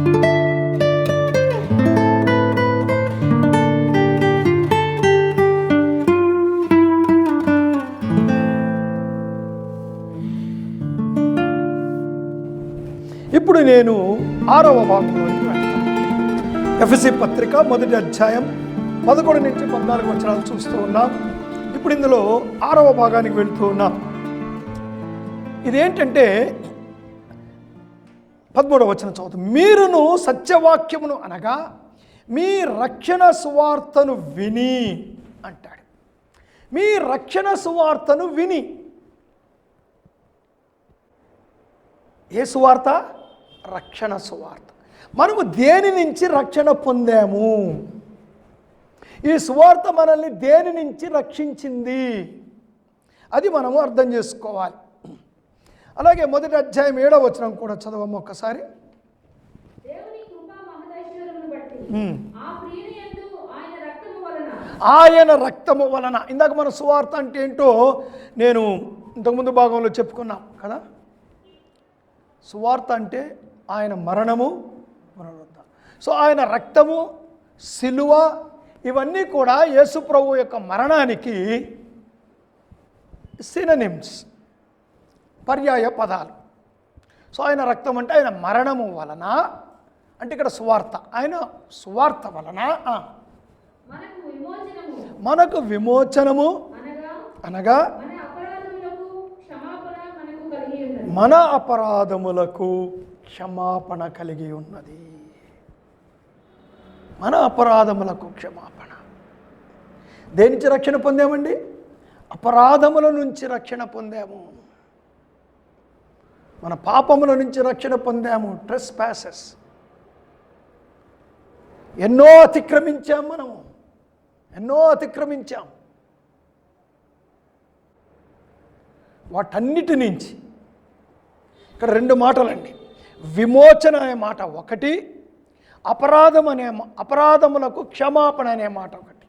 ఇప్పుడు నేను 6వ భాగంలోకి వెళ్తాను. ఎఫెసీ పత్రిక 1వ అధ్యాయం 11 నుంచి 14 వచనాలు చూస్తూ ఉన్నాం. ఇప్పుడు ఇందులో 6వ భాగానికి వెళుతూ ఉన్నాం. ఇదేంటంటే 13వ వచనం చదువుతాం. మీరును సత్యవాక్యమును అనగా మీ రక్షణ సువార్తను విని అంటాడు. మీ రక్షణ సువార్తను విని. ఏ సువార్త? రక్షణ సువార్త. మనము దేని నుంచి రక్షణ పొందాము? ఈ సువార్త మనల్ని దేని నుంచి రక్షించింది? అది మనము అర్థం చేసుకోవాలి. అలాగే 1వ అధ్యాయం 7వ వచనం కూడా చదవము ఒక్కసారి. ఆయన రక్తము వలన. ఇందాక మన సువార్త అంటే ఏంటో నేను ఇంతకుముందు భాగంలో చెప్పుకున్నాం కదా. సువార్త అంటే ఆయన మరణము, పునరుద్ధరణ. సో ఆయన రక్తము, సిలువ, ఇవన్నీ కూడా యేసు ప్రభువు యొక్క మరణానికి సినోనిమ్స్, పర్యాయ పదాలు. సో ఆయన రక్తం అంటే ఆయన మరణము వలన, అంటే ఇక్కడ సువార్త, ఆయన సువార్త వలన మనకు విమోచనము అనగా మన అపరాధములకు క్షమాపణ కలిగి ఉన్నది. మన అపరాధములకు క్షమాపణ. దేని నుంచి రక్షణ పొందామండి? అపరాధముల నుంచి రక్షణ పొందాము. మన పాపముల నుంచి రక్షణ పొందాము. ట్రెస్ ప్యాసెస్ ఎన్నో అతిక్రమించాం. మనము ఎన్నో అతిక్రమించాం. వాటన్నిటి నుంచి ఇక్కడ 2 మాటలండి. విమోచన అనే మాట ఒకటి, అపరాధములకు క్షమాపణ అనే మాట ఒకటి.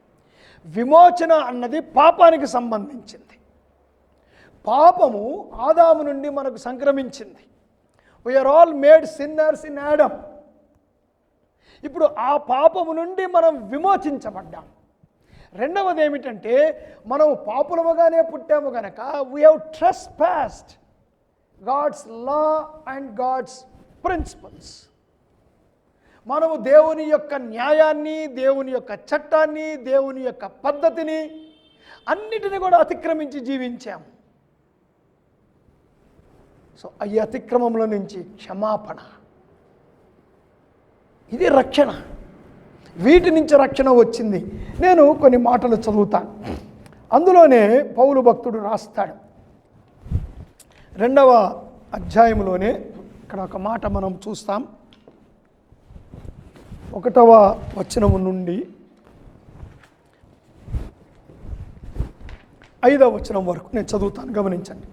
విమోచన అన్నది పాపానికి సంబంధించింది. పాపము ఆదాము నుండి మనకు సంక్రమించింది. We are all made sinners in Adam. ఇప్పుడు ఆ పాపము నుండి మనం విమోచించబడ్డాం. రెండవది ఏమిటంటే, మనం పాపులముగానే పుట్టాము కనుక we have trespassed God's law and God's principles. మనము దేవుని యొక్క న్యాయాన్ని, దేవుని యొక్క చట్టాన్ని, దేవుని యొక్క పద్ధతిని అన్నిటిని కూడా అతిక్రమించి జీవించాము. సో ఈ అతిక్రమంలో నుంచి క్షమాపణ, ఇది రక్షణ. వీటి నుంచి రక్షణ వచ్చింది. నేను కొన్ని మాటలు చదువుతాను. అందులోనే పౌలు భక్తుడు రాస్తాడు 2వ అధ్యాయంలోనే. ఇక్కడ ఒక మాట మనం చూస్తాం. 1వ వచనము నుండి 5వ వచనం వరకు నేను చదువుతాను, గమనించండి.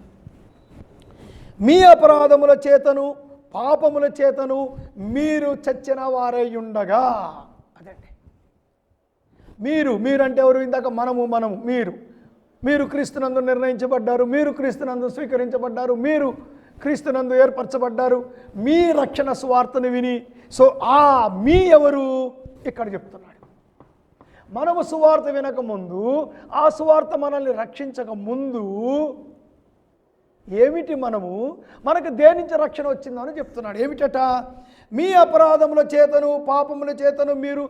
మీ అపరాధముల చేతను పాపముల చేతను మీరు చచ్చిన వారై ఉండగా. అదండి మీరంటే ఎవరు? ఇందాక మనము మీరు క్రీస్తునందు నిర్ణయించబడ్డారు, మీరు క్రీస్తునందు స్వీకరించబడ్డారు, మీరు క్రీస్తునందు ఏర్పరచబడ్డారు, మీ రక్షణ సువార్తను విని. సో మీ ఎవరు ఇక్కడ చెప్తున్నాడు. మనము సువార్త వినకముందు, ఆ సువార్త మనల్ని రక్షించక ముందు ఏమిటి మనకు దేని నుంచి రక్షణ వచ్చిందో అని చెప్తున్నాడు. ఏమిటట? మీ అపరాధముల చేతను పాపముల చేతను మీరు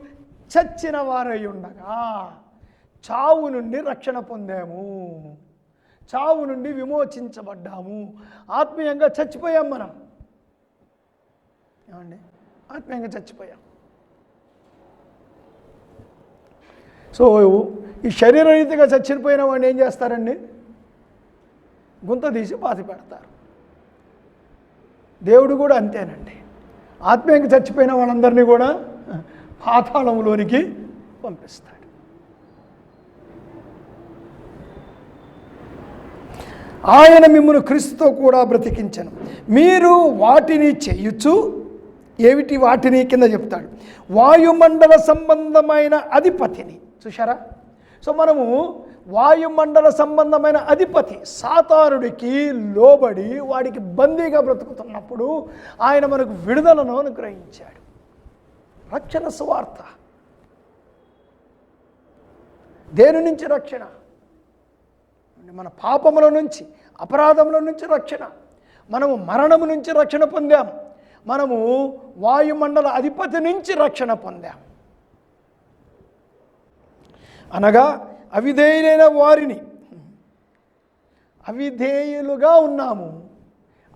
చచ్చిన వారై ఉండగా. చావు నుండి రక్షణ పొందాము, చావు నుండి విమోచించబడ్డాము. ఆత్మీయంగా చచ్చిపోయాం మనం. ఏమండి? ఆత్మీయంగా చచ్చిపోయాం. సో ఈ శరీరరీతిగా చచ్చిపోయిన వాడిని ఏం చేస్తారండి? గుంత తీసి పాతి పెడతారు. దేవుడు కూడా అంతేనండి. ఆత్మీయంగా చచ్చిపోయిన వాళ్ళందరినీ కూడా పాతాళంలోనికి పంపిస్తాడు. ఆయన మిమ్మును క్రీస్తుతో కూడా బ్రతికించెను. మీరు వాటిని చేయొచ్చు. ఏమిటి వాటిని? కింద చెప్తాడు. వాయుమండల సంబంధమైన అధిపతిని. చూశారా? సో మనము వాయుమండల సంబంధమైన అధిపతి సాతానుడికి లోబడి వాడికి బందీగా బ్రతుకుతున్నప్పుడు ఆయన మనకు విడుదలను అనుగ్రహించాడు. రక్షణ సువార్త. దేని నుంచి రక్షణ? మన పాపముల నుంచి, అపరాధముల నుంచి రక్షణ. మనము మరణము నుంచి రక్షణ పొందాం. మనము వాయుమండల అధిపతి నుంచి రక్షణ పొందాం. అనగా అవిధేయులైన వారిని, అవిధేయులుగా ఉన్నాము,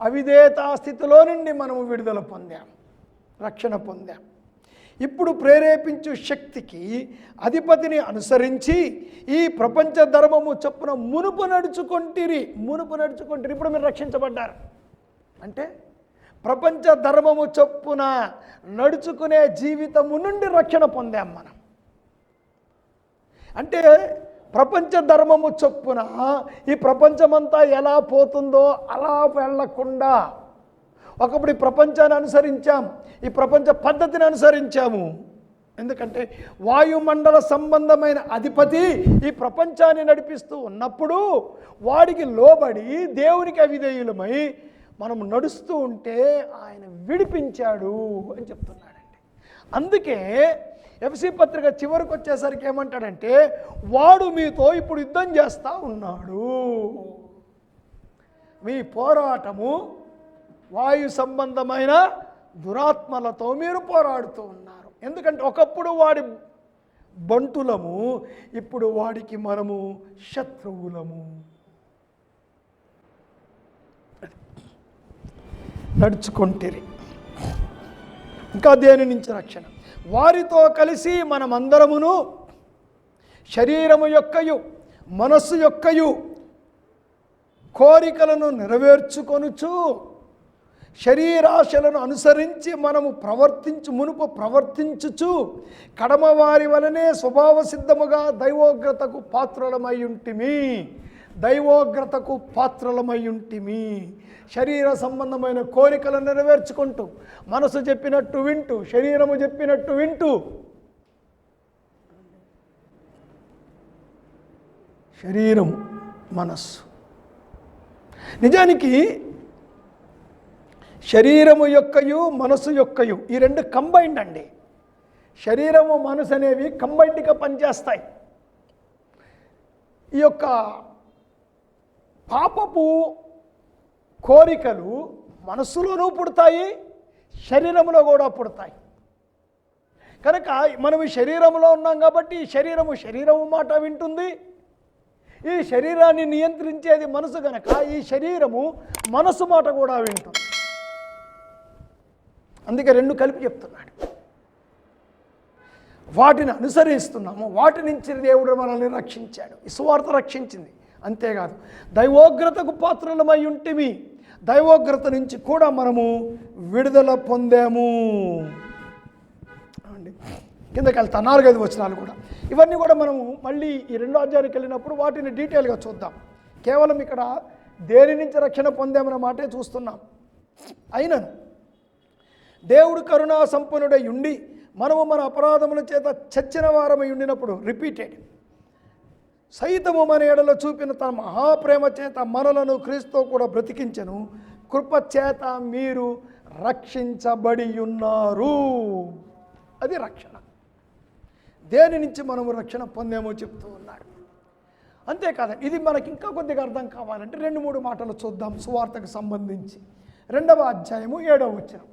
అవిధేయతా స్థితిలో నుండి మనము విడుదల పొందాం, రక్షణ పొందాం. ఇప్పుడు ప్రేరేపించు శక్తికి అధిపతిని అనుసరించి ఈ ప్రపంచ ధర్మము చొప్పున మునుపు నడుచుకుంటిరి. ఇప్పుడు మీరు రక్షించబడ్డారు అంటే ప్రపంచ ధర్మము చొప్పున నడుచుకునే జీవితము నుండి రక్షణ పొందాం మనం. అంటే ప్రపంచ ధర్మము చొప్పున ఈ ప్రపంచమంతా ఎలా పోతుందో అలా వెళ్ళకుండా, ఒకప్పుడు ఈ ప్రపంచాన్ని అనుసరించాం, ఈ ప్రపంచ పద్ధతిని అనుసరించాము. ఎందుకంటే వాయుమండల సంబంధమైన అధిపతి ఈ ప్రపంచాన్ని నడిపిస్తూ ఉన్నప్పుడు వాడికి లోబడి దేవునికి అవిధేయులమై మనం నడుస్తూ ఉంటే ఆయన విడిపించాడు అని చెప్తున్నాడండి. అందుకే ఎఫెసీ పత్రిక చివరికి వచ్చేసరికి ఏమంటాడంటే, వాడు మీతో ఇప్పుడు యుద్ధం చేస్తూ ఉన్నాడు. మీ పోరాటము వాయు సంబంధమైన దురాత్మలతో మీరు పోరాడుతూ ఉన్నారు. ఎందుకంటే ఒకప్పుడు వాడి బంటులము, ఇప్పుడు వాడికి మనము శత్రువులము. నడుచుకుంటేరి. ఇంకా దేని నుంచి రక్షణ? వారితో కలిసి మనమందరమును శరీరము యొక్కయు మనస్సు యొక్కయు కోరికలను నెరవేర్చుకొనుచు శరీరాశలను అనుసరించి మనము మునుపు ప్రవర్తించుచు కడమవారి వలనే స్వభావ సిద్ధముగా దైవోగ్రతకు పాత్రలమై ఉంటిమి. శరీర సంబంధమైన కోరికలను నెరవేర్చుకుంటూ, మనసు చెప్పినట్టు వింటూ, శరీరము చెప్పినట్టు వింటూ, శరీరం మనస్సు. నిజానికి శరీరము యొక్కయు మనసు యొక్కయు ఈ రెండు కంబైండ్ అండి. శరీరము మనసు అనేవి కంబైండ్గా పనిచేస్తాయి. ఈ యొక్క పాపపు కోరికలు మనస్సులోనూ పుడతాయి, శరీరంలో కూడా పుడతాయి. కనుక మనం ఈ శరీరంలో ఉన్నాం కాబట్టి ఈ శరీరము మాట వింటుంది. ఈ శరీరాన్ని నియంత్రించేది మనసు గనక ఈ శరీరము మనసు మాట కూడా వింటుంది. అందుకే రెండు కలిపి చెప్తున్నాడు. వాటిని అనుసరిస్తున్నాము, వాటి నుంచి దేవుడు మనల్ని రక్షించాడు. ఈ సువార్త రక్షించింది. అంతేకాదు దైవోగ్రతకు పాత్రలమై ఉంటిమి, దైవోగ్రత నుంచి కూడా మనము విడుదల పొందాము అండి. కిందకి వెళ్తా 4-5 వచనాలు కూడా. ఇవన్నీ కూడా మనము మళ్ళీ ఈ 2వ అధ్యాయానికి వెళ్ళినప్పుడు వాటిని డీటెయిల్గా చూద్దాం. కేవలం ఇక్కడ దేని నుంచి రక్షణ పొందామన్న మాటే చూస్తున్నాం. అయినను దేవుడు కరుణా సంపన్నుడై ఉండి మనము మన అపరాధముల చేత చచ్చిన వారమై ఉండినప్పుడు రిపీటెడ్ సైతము మన ఎడల చూపిన తన మహాప్రేమ చేత మనలను క్రీస్తుతో కూడా బ్రతికించెను. కృప చేత మీరు రక్షించబడి ఉన్నారు. అది రక్షణ. దేని నుంచి మనము రక్షణ పొందామో చెప్తూ ఉన్నాడు. అంతేకాదు, ఇది మనకి ఇంకా కొద్దిగా అర్థం కావాలంటే 2-3 మాటలు చూద్దాం సువార్తకు సంబంధించి. 2వ అధ్యాయము 7వ వచనం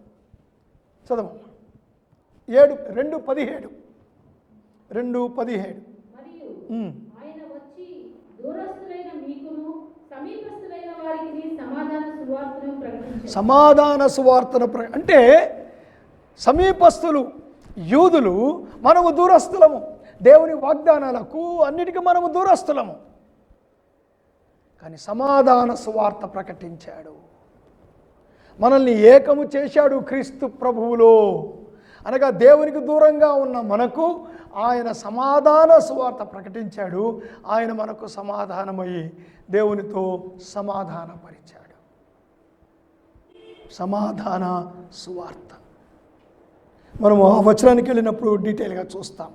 చదవమ్మా. 2:17 సమాధాన సువార్తను అంటే సమీపస్తులు యూదులు, మనము దూరస్తులము. దేవుని వాగ్దానాలకు అన్నిటికీ మనము దూరస్తులము. కానీ సమాధాన సువార్త ప్రకటించాడు. మనల్ని ఏకము చేశాడు క్రీస్తు ప్రభువులో. అనగా దేవునికి దూరంగా ఉన్న మనకు ఆయన సమాధాన సువార్త ప్రకటించాడు. ఆయన మనకు సమాధానమయ్యి దేవునితో సమాధానపరిచాడు. సమాధాన సువార్త మనము ఆ వచనానికి వెళ్ళినప్పుడు డీటెయిల్గా చూస్తాం.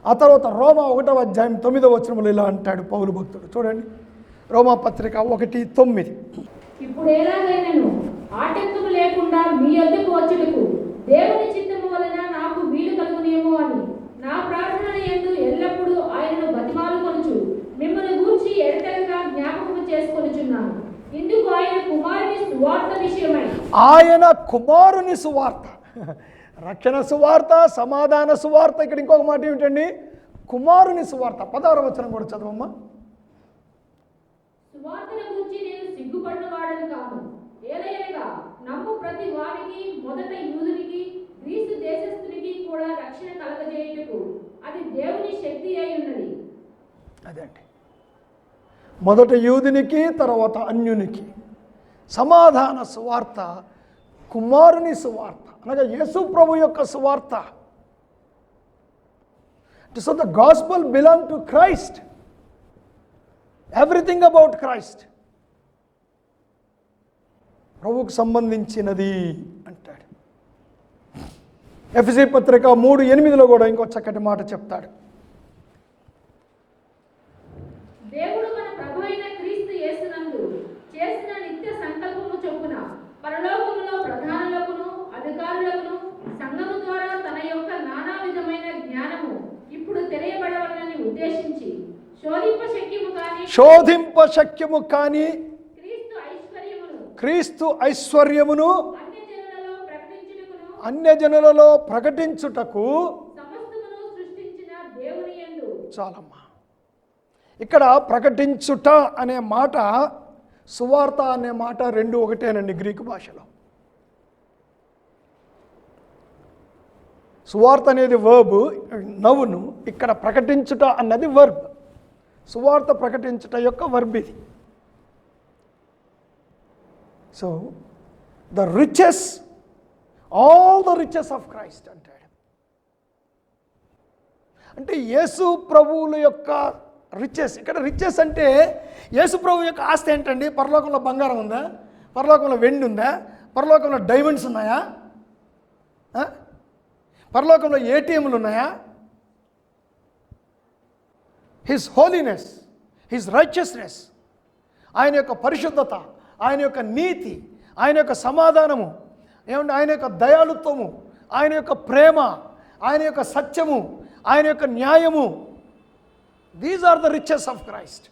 ఆ తర్వాత రోమా 1వ అధ్యాయం 9వ వచనంలో ఇలా అంటాడు పౌలు భక్తుడు. చూడండి, రోమా పత్రిక 1:9. ఇప్పుడు ఎలాగైనను ఆటంకము లేకుండా మీ యొద్దకు వచ్చుటకు దేవుని చిత్తము వలన నాకు వీలు కలుగు ఆయన కుమారుని సువార్త. రక్షణ సువార్త, సమాధాన సువార్త. ఇక్కడ ఇంకొక మాట ఏమిటండి? కుమారుని సువార్త. 16వ వచనం కూడా చదవమ్మా. సువార్తను గూర్చి నేను సిగ్గుపడినవాడను కాను. ఏలయనగా నమ్ము ప్రతి వానికి, మొదట యూదునికి, గ్రీసు దేశస్థునికి కూడా రక్షణ కలగజేయుటకు అది దేవుని శక్తి అయి ఉన్నది. అదండి, మొదట యూదునికి, తర్వాత అన్యునికి. సమాధాన సువార్త కుమారుని సువార్త, అనగా యేసు ప్రభు యొక్క సువార్త. So the gospel belong to Christ. Everything about Christ, ప్రభువుకు సంబంధించినది అంటాడు. ఎఫెసీ పత్రిక 3:8 కూడా ఇంకో చక్కటి మాట చెప్తాడు. దేవుడు మన ప్రభువైన క్రీస్తు యేసునందు చేసిన నిత్య సంకల్పము చొప్పున పరలోకములో ప్రధానులకును అధికారులకును సంఘము ద్వారా తన యొక్క నానా విధమైన జ్ఞానము ఇప్పుడు తెలియబడవలనని ఉద్దేశించి శోధింప శక్యము కాని క్రీస్తు ఐశ్వర్యమును అన్యజనులలో ప్రకటించుటకు. చాలమ్మా, ఇక్కడ ప్రకటించుట అనే మాట, సువార్త అనే మాట రెండు ఒకటేనండి గ్రీకు భాషలో. సువార్త అనేది వర్బ్, నౌను. ఇక్కడ ప్రకటించుట అన్నది వర్బ్. సువార్త ప్రకటించుట యొక్క వర్బ్ ఇది. So the riches, all the riches of Christ అంటాడు. అంటే యేసు ప్రభువుల యొక్క రిచెస్. ఇక్కడ రిచెస్ అంటే యేసు ప్రభు యొక్క ఆస్తి ఏంటండి? పరలోకంలో బంగారం ఉందా? పరలోకంలో వెండి ఉందా? పరలోకంలో డైమండ్స్ ఉన్నాయా? పరలోకంలో ఏటీఎంలు ఉన్నాయా? హిస్ హోలీనెస్, హిస్ రైచియస్నెస్, ఆయన యొక్క పరిశుద్ధత, ఆయన యొక్క నీతి, ఆయన యొక్క సమాధానము, ఏమంటే ఆయన యొక్క దయాళుత్వము, ఆయన యొక్క ప్రేమ, ఆయన యొక్క సత్యము, ఆయన యొక్క న్యాయము. These are the riches of Christ.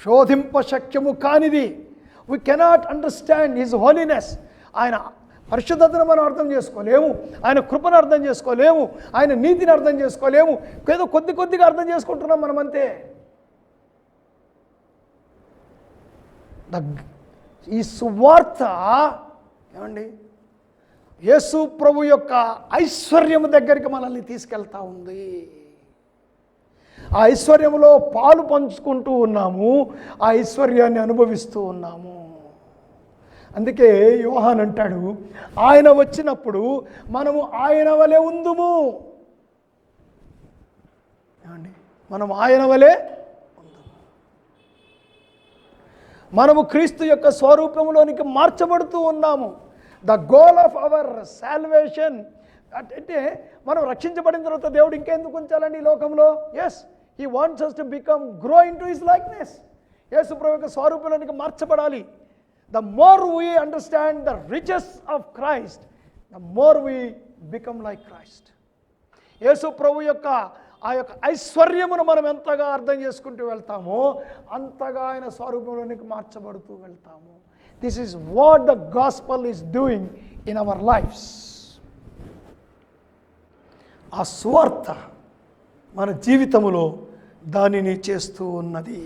శోధింప శక్యము కానిది. We cannot understand his holiness. ఆయన పరిశుద్ధతను మనం అర్థం చేసుకోలేము, ఆయన కృపను అర్థం చేసుకోలేము, ఆయన నీతిని అర్థం చేసుకోలేము. ఏదో కొద్దిగా అర్థం చేసుకుంటున్నాం మనం అంతే. ఈ సువార్త ఏమండి యేసు ప్రభు యొక్క ఐశ్వర్యము దగ్గరికి మనల్ని తీసుకెళ్తా ఉంది. ఆ ఐశ్వర్యంలో పాలు పంచుకుంటూ ఉన్నాము, ఆ ఐశ్వర్యాన్ని అనుభవిస్తూ ఉన్నాము. అందుకే యోహాన్ అంటాడు, ఆయన వచ్చినప్పుడు మనము ఆయన వలె ఉందుము. ఏమండి, మనం ఆయన వలె ఉందుము. మనము క్రీస్తు యొక్క స్వరూపంలోనికి మార్చబడుతూ ఉన్నాము. The goal of our salvation అంటే మనం రక్షించబడిన తర్వాత దేవుడు ఇంకెందుకు ఉంచాలండి ఈ లోకంలో? Yes, he wants us to become grow into his likeness. యేసు ప్రభు యొక్క స్వరూపంలోనికి మార్చబడాలి. The more we understand the riches of Christ, the more we become like Christ. యేసు ప్రభు యొక్క ఆ యొక్క ఐశ్వర్యమును మనం ఎంతగా అర్థం చేసుకుంటూ వెళ్తామో అంతగా ఆయన స్వరూపంలోనికి మార్చబడుతూ వెళ్తాము. This is what the gospel is doing in our lives. ఆ సువార్త మన జీవితంలో దానిని చేస్తూ ఉన్నది.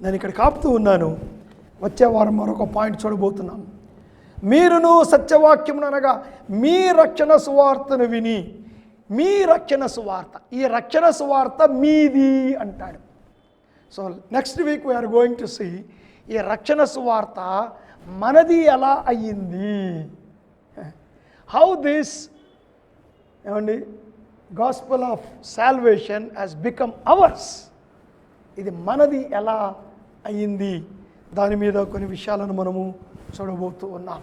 నేను ఇక్కడ కాపుతూ ఉన్నాను. వచ్చే వారం మరొక పాయింట్ చూడబోతున్నాం. మీరును సత్యవాక్యమును అనగా మీ రక్షణ సువార్తను విని, మీ రక్షణ సువార్త, ఈ రక్షణ సువార్త మీది అంటాడు. So next week we are going to see ఈ రక్షణ సువార్త మనది ఎలా అయ్యింది. హౌ దిస్ ఏమండి gospel of salvation has become ours. ఇది మనది ఎలా అయ్యింది, దాని మీద కొన్ని విషయాలను మనము చూడబోతూ ఉన్నాం.